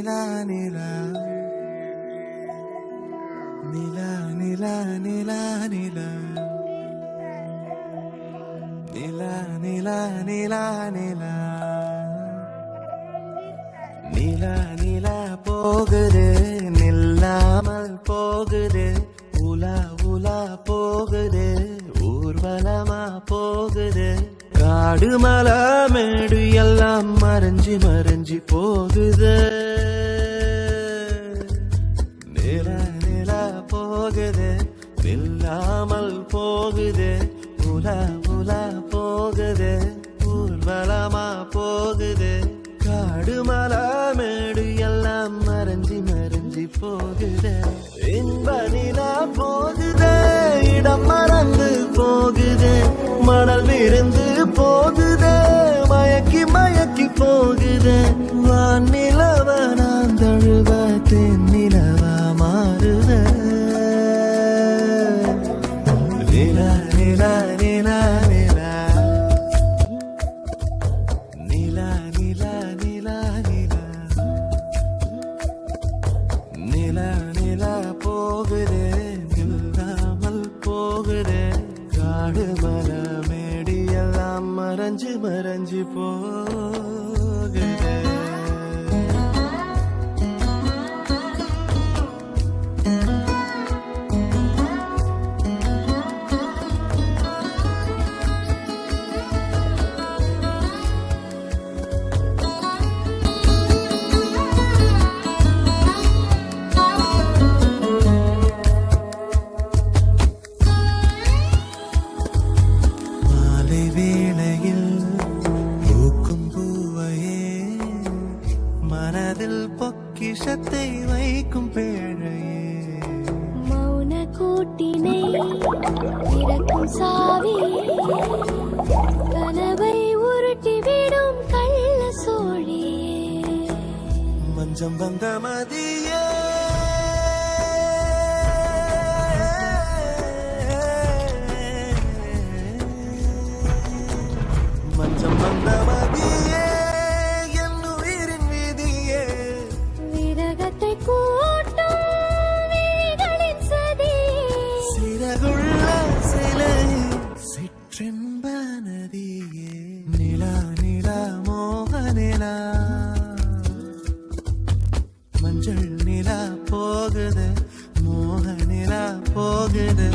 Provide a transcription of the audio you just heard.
நிலா நிலா நிலா நிலா நிலா நிலா நிலா நிலா நிலா நிலா நிலா நிலா போகுது நில்லாமல் போகுது உலா உலா போகுது ஊர்வலமா போகுது காடு மலை மேடு எல்லாம் மறைஞ்சி மறைஞ்சி போகுது நிலா நிலா போகுது நில்லாமல் போகுது உலா உலா போகுது ஊர்வலமா போகுது காடு மலை மேடு எல்லாம் மறைஞ்சி மறைஞ்சி போகுது இன்ப நிலா போகுது இடம் மறந்து போகுது மணல் விருந்து போகுது மயக்கி மயக்கி போகுது வானிலவ நான் தழுவ தென்னிலவா மாறுத நிலா நிலா நிலா நிலா நிலா நிலா நிலா நிலா நிலா நிலா போகுது நில்லாமல் போகுது காடு மலை மேடி எல்லாம் மறைஞ்சு மறைஞ்சு போகுது மனதில் பொக்கிஷத்தை வைக்கும் பேழையே மௌன கூட்டினை திறக்கும் சாவி கனவை உருட்டிவிடும் கள்ள சோழியே மஞ்சம் வந்த மதியே மஞ்சம் வந்த மதியே கூட்டும் விழிகளின் சதி சிறகுள்ள சிலை சிற்றென்ப நதியே நிலா நிலா மோக நிலா மஞ்சள் நிலா போகுது மோக நிலா போகுது